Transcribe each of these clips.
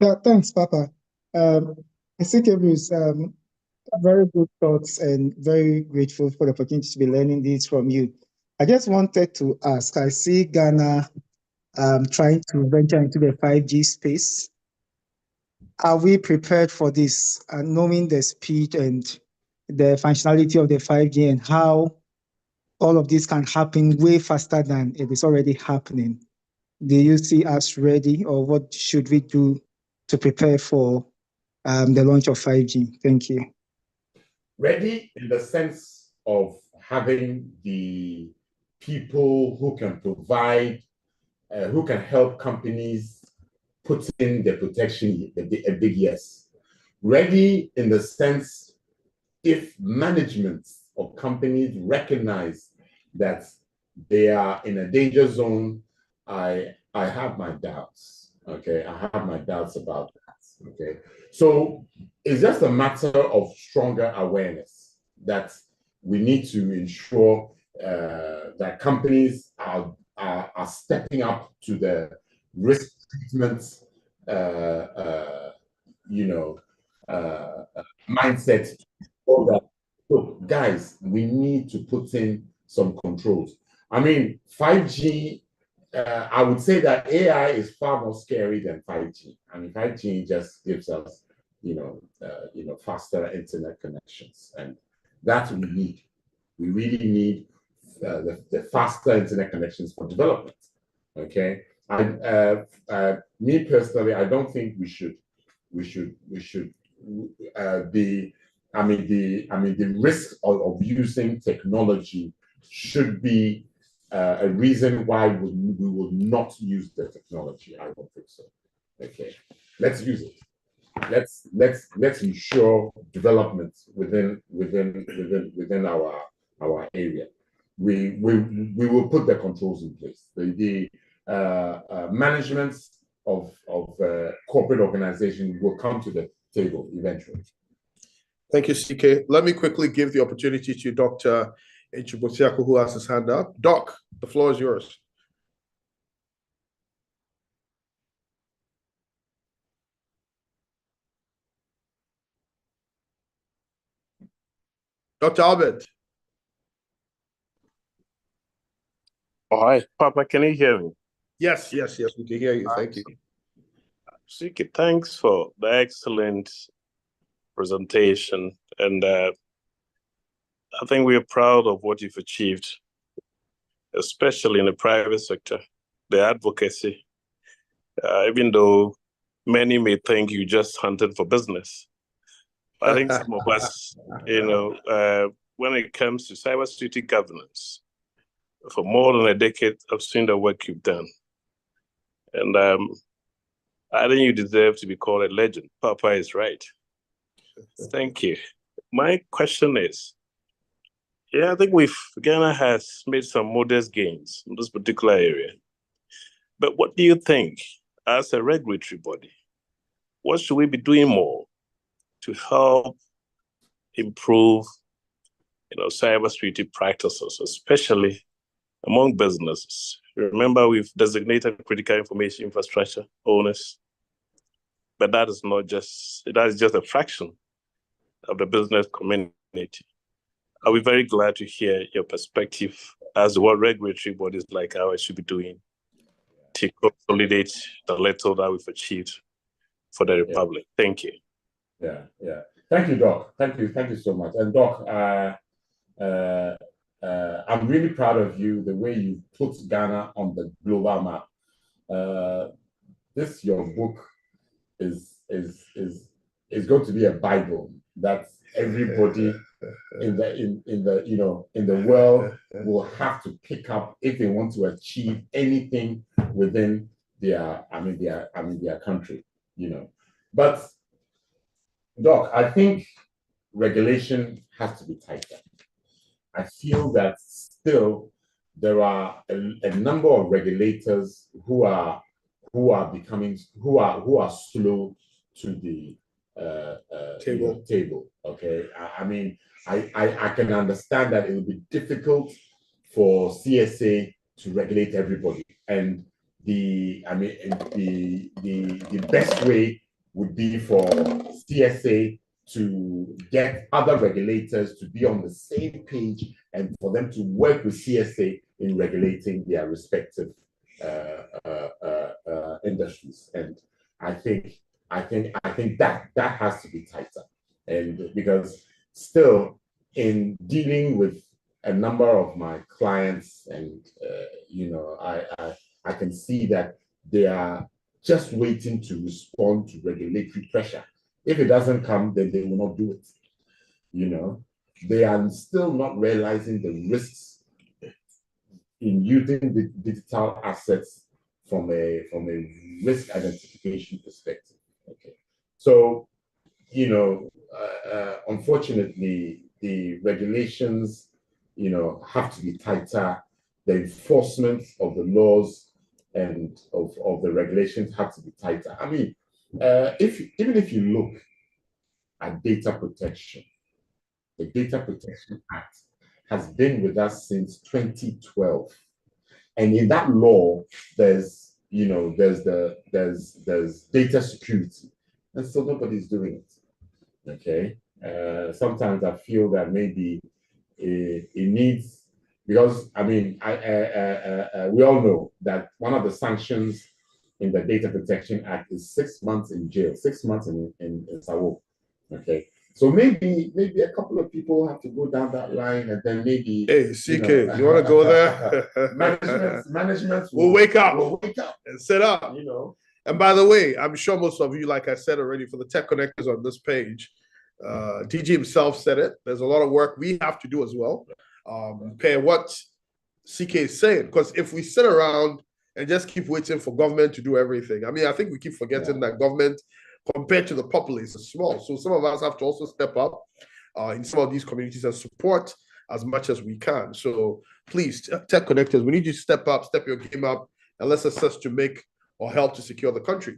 Yeah, thanks, Papa. I think it was very good thoughts and very grateful for the opportunity to be learning this from you. I just wanted to ask, I see Ghana trying to venture into the 5G space. Are we prepared for this, knowing the speed and the functionality of the 5G and how all of this can happen way faster than it is already happening? Do you see us ready, or what should we do to prepare for the launch of 5G? Thank you. Ready in the sense of having the people who can provide, who can help companies put in the protection, a big yes. Ready in the sense if management of companies recognize that they are in a danger zone, I have my doubts. Okay, I have my doubts about that. Okay, so it's just a matter of stronger awareness that we need to ensure that companies are stepping up to the risk treatment, mindset. That, look, guys, we need to put in some controls. I mean, 5G, I would say that AI is far more scary than 5G. I mean, 5G just gives us, faster internet connections, and that we need. We really need the faster internet connections for development. Okay, me personally, I don't think we should be. The risk of using technology should be a reason why we will not use the technology. I don't think so. Okay, let's use it. Let's ensure development within our area. We will put the controls in place. The management of corporate organizations will come to the table eventually. Thank you, CK. Let me quickly give the opportunity to Dr. Ichibosiako, who has his hand up. Doc, the floor is yours. Dr. Albert. Oh, hi, Papa, can you hear me? Yes, we can hear you. Thank you. CK, thanks for the excellent presentation, and I think we are proud of what you've achieved, especially in the private sector, the advocacy. Even though many may think you just hunted for business, I think some of us, when it comes to cybersecurity governance, for more than a decade, I've seen the work you've done, and I think you deserve to be called a legend. Papa is right. Thank you. My question is, I think Ghana has made some modest gains in this particular area. But what do you think, as a regulatory body, what should we be doing more to help improve, cybersecurity practices, especially among businesses? Remember, we've designated critical information infrastructure owners, but that is just a fraction of the business community. I'll be very glad to hear your perspective as to what regulatory bodies like ours should be doing to consolidate the little that we've achieved for the Republic. Thank you. Yeah. Thank you, Doc. Thank you so much. And Doc, I'm really proud of you, the way you put Ghana on the global map. Your book is going to be a Bible that everybody in the world will have to pick up if they want to achieve anything within their country, But Doc, I think regulation has to be tighter. I feel that still there are a number of regulators who are slow to the table. Okay, I can understand that it will be difficult for CSA to regulate everybody, and the best way would be for CSA to get other regulators to be on the same page and for them to work with CSA in regulating their respective industries. And I think that has to be tighter. And because still in dealing with a number of my clients, and I can see that they are just waiting to respond to regulatory pressure. If it doesn't come, then they will not do it. They are still not realizing the risks in using the digital assets from a risk identification perspective. Okay, so unfortunately, the regulations have to be tighter. The enforcement of the laws and of the regulations have to be tighter. I mean, even if you look at data protection, the Data Protection Act has been with us since 2012, and in that law, there's data security, and so nobody's doing it. Okay, sometimes I feel that maybe it needs, because I mean, we all know that one of the sanctions in the Data Protection Act is 6 months in jail, 6 months in Sawo. Okay, so maybe a couple of people have to go down that line, and then maybe. Hey, CK, you want to go there? management will wake up and sit up. And by the way, I'm sure most of you, like I said already, for the tech connectors on this page, DG himself said it. There's a lot of work we have to do as well. Pair what CK is saying, because if we sit around and just keep waiting for government to do everything, I mean, I think we keep forgetting that government, compared to the populace, is small. So some of us have to also step up in some of these communities and support as much as we can. So please, tech connectors, we need you to step up, step your game up, and let's assist to make or help to secure the country.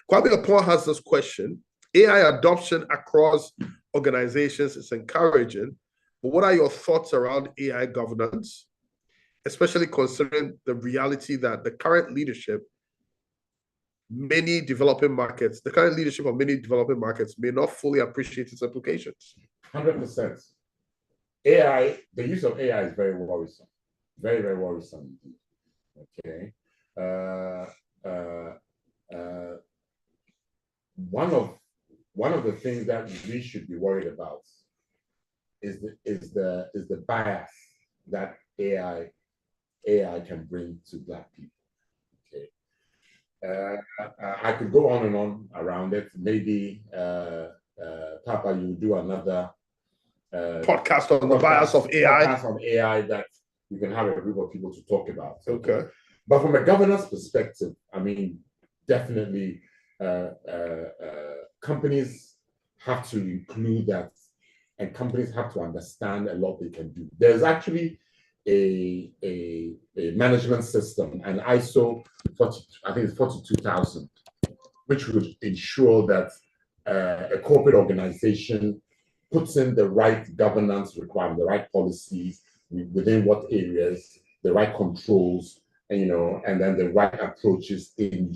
Kwame Apon has this question. AI adoption across organizations is encouraging, but what are your thoughts around AI governance, especially considering the reality that the current leadership of many developing markets may not fully appreciate its applications? 100%. AI, the use of AI is very worrisome. Very, very worrisome indeed. Okay. One of the things that we should be worried about is the bias that AI can bring to Black people. Okay. I could go on and on around it. Maybe Papa, you do another podcast on the bias of AI. Podcast on AI that you can have a group of people to talk about. Okay. But from a governance perspective, I mean, definitely companies have to include that, and companies have to understand a lot they can do. There's actually a management system, an ISO 40, I think it's 42,000, which would ensure that a corporate organization puts in the right governance requirement, the right policies within what areas, the right controls, and then the right approaches in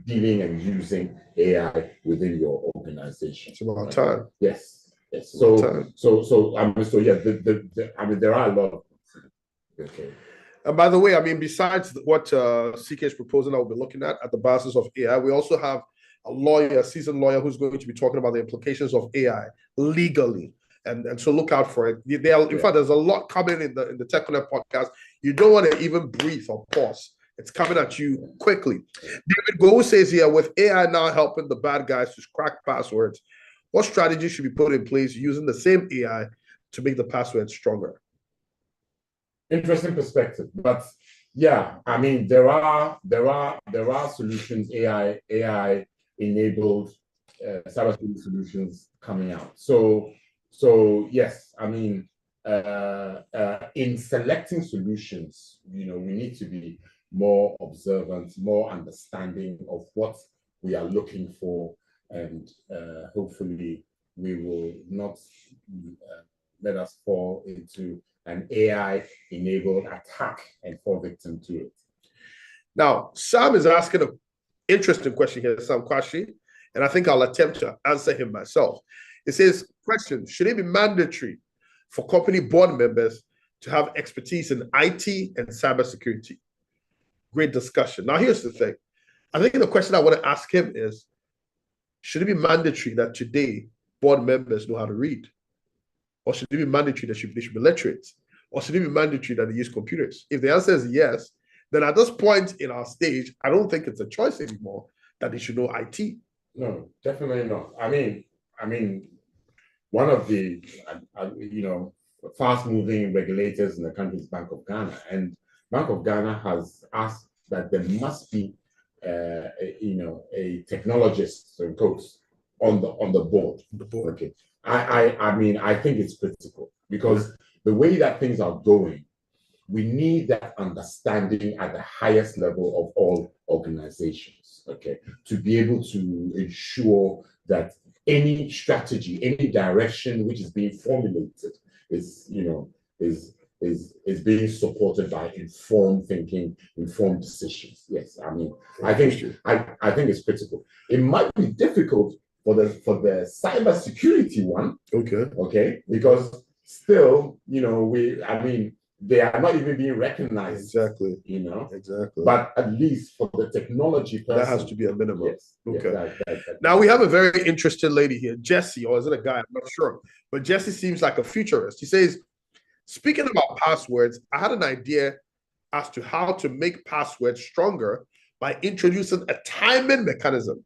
dealing and using AI within your organization. It's about time. Yes. So yeah, I mean, there are a lot of. Okay. And by the way, I mean, besides what CK is proposing, I'll be looking at the basis of AI, we also have a seasoned lawyer, who's going to be talking about the implications of AI legally. And so look out for it. In fact, there's a lot coming in the TechConnect podcast. You don't want to even breathe or pause. It's coming at you quickly. David Go says here, with AI now helping the bad guys to crack passwords, what strategies should be put in place using the same AI to make the password stronger? Interesting perspective, but yeah, I mean, there are solutions, AI enabled cybersecurity solutions coming out. So yes, I mean, in selecting solutions, we need to be more observant, more understanding of what we are looking for, and hopefully we will not let us fall into an AI-enabled attack and fall victim to it. Now, Sam is asking an interesting question here, Sam Kwashi. and I think I'll attempt to answer him myself. It says, question, should it be mandatory for company board members to have expertise in IT and cybersecurity? Great discussion. Now, here's the thing. I think the question I want to ask him is, should it be mandatory that today board members know how to read? Or should it be mandatory that they should be literate? Or should it be mandatory that they use computers? If the answer is yes, then at this point in our stage, I don't think it's a choice anymore that they should know IT. No, definitely not. I mean, one of the fast-moving regulators in the country is Bank of Ghana, and Bank of Ghana has asked that there must be a technologist, in quotes, on the board. Okay. I mean, I think it's critical because the way that things are going, we need that understanding at the highest level of all organizations, okay, to be able to ensure that any strategy, any direction which is being formulated is being supported by informed thinking, informed decisions. Yes, I mean, I think it's critical. It might be difficult for the cybersecurity one, okay, because still, they are not even being recognized. Exactly. Exactly. But at least for the technology person, that has to be a minimum. Yes. Okay. Now we have a very interesting lady here, Jesse, or is it a guy? I'm not sure. But Jesse seems like a futurist. He says, speaking about passwords, I had an idea as to how to make passwords stronger by introducing a timing mechanism.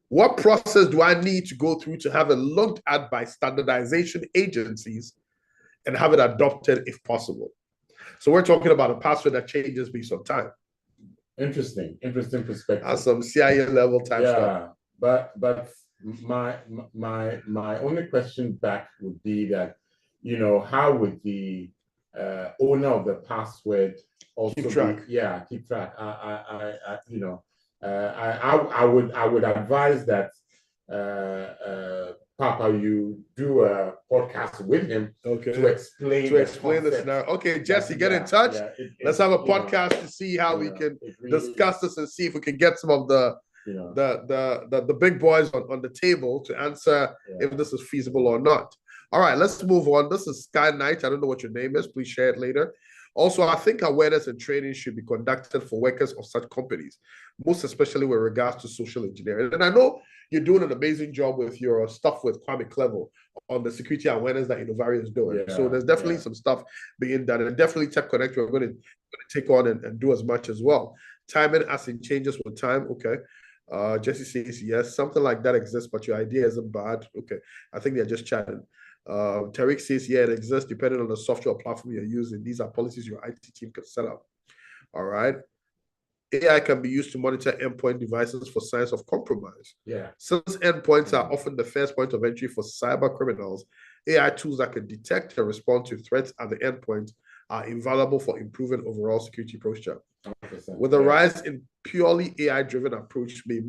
What process do I need to go through to have it looked at by standardization agencies and have it adopted if possible? So we're talking about a password that changes based on time. Interesting perspective. That's some CIA level type stuff. But my only question back would be that, how would the owner of the password also keep track? Keep track. I would advise that Papa, you do a podcast with him to explain the scenario. Okay, Jesse, get in touch. Let's have a podcast to see how we can discuss this and see if we can get some of the big boys on the table to answer if this is feasible or not. All right, let's move on. This is Sky Knight. I don't know what your name is. Please share it later. Also, I think awareness and training should be conducted for workers of such companies, most especially with regards to social engineering. And I know you're doing an amazing job with your stuff with Kwame Clevo on the security awareness that Innovari is doing. So there's definitely some stuff being done. And definitely Texonnect, we're going to take on and do as much as well. Timing as in changes with time. Okay. Jesse says yes. Something like that exists, but your idea isn't bad. Okay. I think they're just chatting. Tariq says, it exists depending on the software or platform you're using. These are policies your IT team can set up. All right. AI can be used to monitor endpoint devices for signs of compromise. Since endpoints are often the first point of entry for cyber criminals, AI tools that can detect and respond to threats at the endpoint are invaluable for improving overall security posture. With the rise in purely AI-driven approach, may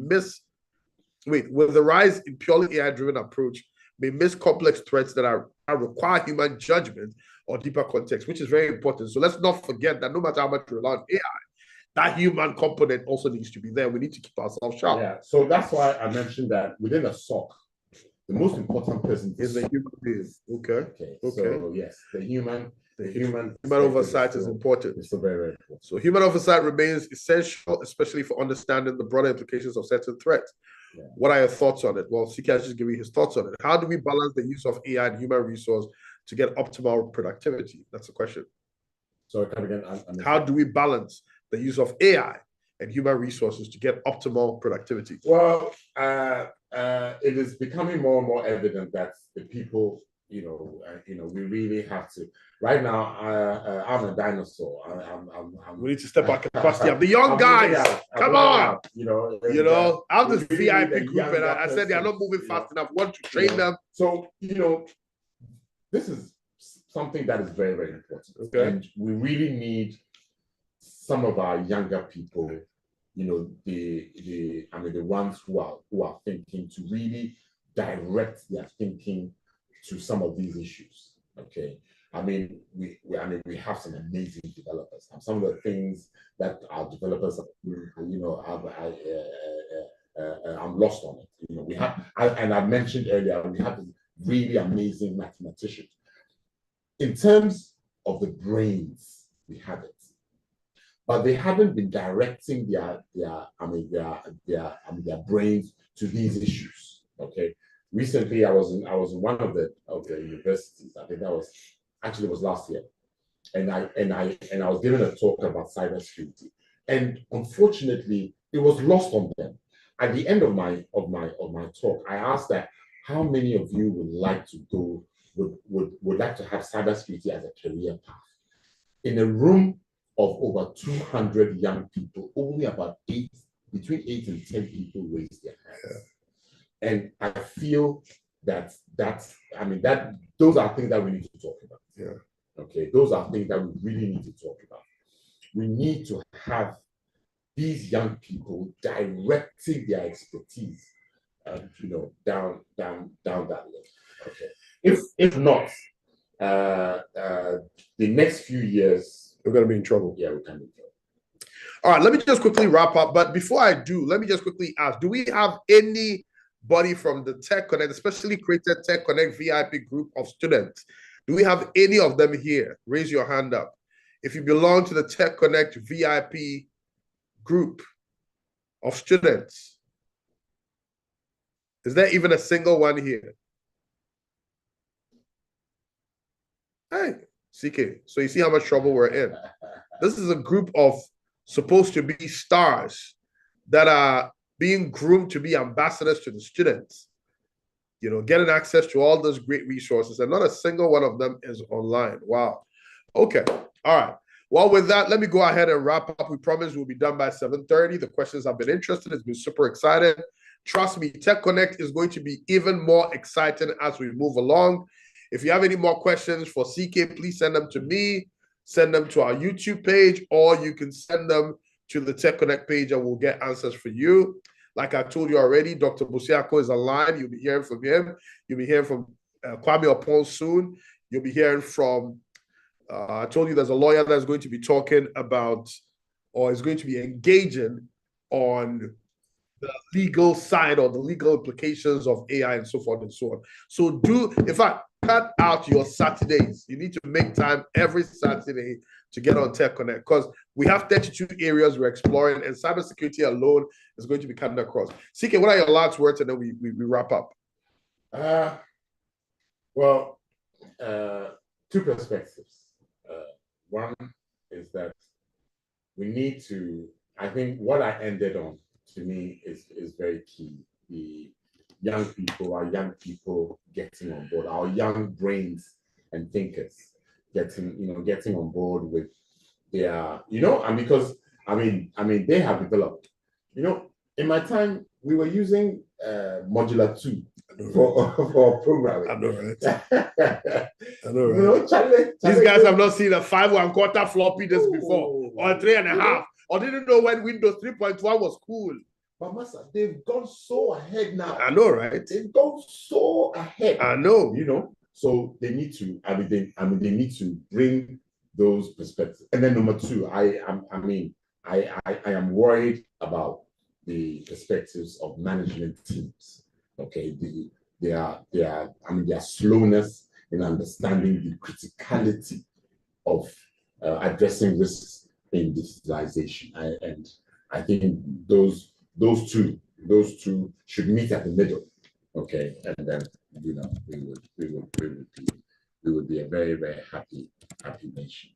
miss complex threats that require human judgment or deeper context, which is very important. So let's not forget that no matter how much we rely on AI, that human component also needs to be there. We need to keep ourselves sharp. So that's why I mentioned that within a SOC, the most important person is the human being. Okay. So yes, the human oversight is important. It's very, very important. So human oversight remains essential, especially for understanding the broader implications of certain threats. What are your thoughts on it? Well, CK has just given you his thoughts on it. How do we balance the use of AI and human resource to get optimal productivity? That's the question. So come again. How do we balance the use of AI and human resources to get optimal productivity? Well, it is becoming more and more evident that the people, we really have to. Right now, I'm a dinosaur. We need to step our capacity up. The young guys, come on. I'm this VIP group, and I said they are not moving fast enough. We want to train them. So, this is something that is very, very important. Okay. And we really need some of our younger people, the ones who are thinking to really direct their thinking to some of these issues. Okay. We have some amazing developers. And some of the things that our developers are, I'm lost on it. You know, we have, and I mentioned earlier, we have really amazing mathematicians. In terms of the brains, we have it, but they haven't been directing their brains to these issues. Okay. Recently, I was in one of the universities. I think that was actually, it was last year, and I was giving a talk about cybersecurity, and unfortunately, it was lost on them. At the end of my talk, I asked that how many of you would like to go would like to have cybersecurity as a career path. In a room of over 200 young people, only about between 8 and 10 people raised their hands. Yeah. And I feel that those are things that we need to talk about. Yeah. Okay, those are things that we really need to talk about. We need to have these young people directing their expertise, down that level. Okay. If not, the next few years, we're going to be in trouble. Yeah, we can be in trouble. All right, let me just quickly wrap up. But before I do, let me just quickly ask, do we have anybody from the Texonnect, especially created Texonnect VIP group of students? Do we have any of them here? Raise your hand up. If you belong to the Texonnect VIP group of students, is there even a single one here? Hey, CK, so you see how much trouble we're in. This is a group of supposed to be stars that are being groomed to be ambassadors to the students, getting access to all those great resources, and not a single one of them is online. Wow. Okay. All right. Well, with that, let me go ahead and wrap up. We promise we'll be done by 7:30. The questions have been interesting. It's been super exciting. Trust me, Texonnect is going to be even more exciting as we move along. If you have any more questions for CK, please send them to me, send them to our YouTube page, or you can send them to the Texonnect page and we'll get answers for you. Like I told you already, Dr. Busiako is online. You'll be hearing from him. You'll be hearing from Kwame Opon soon. You'll be hearing from, I told you there's a lawyer that's going to be talking about, or is going to be engaging on the legal side or the legal implications of AI and so forth and so on. So in fact, cut out your Saturdays. You need to make time every Saturday to get on Texonnect, because we have 32 areas we're exploring, and cybersecurity alone is going to be cutting across. CK, what are your last words, and then we wrap up? Two perspectives. One is that we need to, I think what I ended on, to me, is very key. The young people, our young people getting on board, our young brains and thinkers getting on board with their, and because they have developed. In my time, we were using Modular 2 for programming. I know, right? I know, right? Charlie, these guys have not seen a 5 1/4 floppy disk before, or 3.5, or didn't know when Windows 3.1 was cool. But Master, they've gone so ahead now. I know, right? They've gone so ahead. I know. So they need to. They need to bring those perspectives. And then number two, I am worried about the perspectives of management teams. Okay, their slowness in understanding the criticality of addressing risks in digitalization. And I think those two should meet at the middle. Okay, and then we would be a very, very happy nation.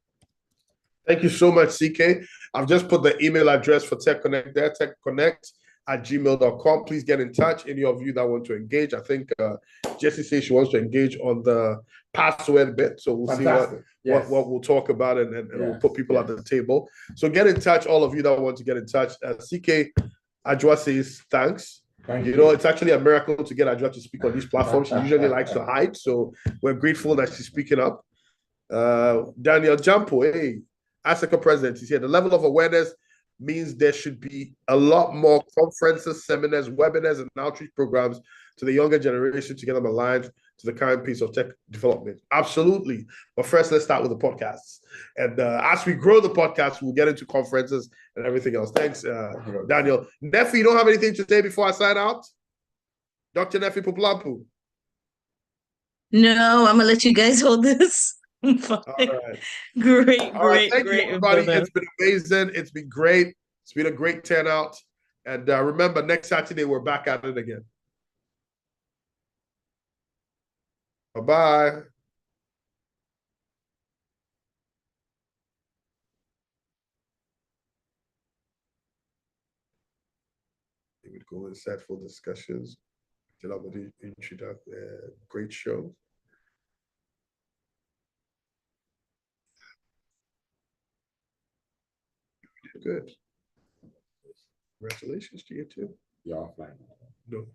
Thank you so much, CK. I've just put the email address for Texonnect there, techconnect@gmail.com. Please get in touch. Any of you that want to engage. I think Jessie says she wants to engage on the password bit. So we'll Fantastic. see what we'll talk about, and we'll put people at the table. So get in touch, all of you that want to get in touch. CK Ajwa says thanks. Thank you. It's actually a miracle to get Ajwa to speak on these platforms. She usually likes to hide. So we're grateful that she's speaking up. Daniel Jampo, hey, ASECA president, is here. The level of awareness means there should be a lot more conferences, seminars, webinars, and outreach programs to the younger generation to get them aligned to the current piece of tech development? Absolutely. But first, let's start with the podcasts. And as we grow the podcast, we'll get into conferences and everything else. Thanks, Daniel. Nefi, you don't have anything to say before I sign out? Dr. Nefi Puplapu. No, I'm gonna let you guys hold this. All right. Great, All right. great, Thank great. you, everybody. Brother. It's been amazing. It's been great. It's been a great turnout. And remember, next Saturday, we're back at it again. Bye-bye. We would go insightful discussions. Introduction. Great show. Good. Congratulations to you too. You're offline. No.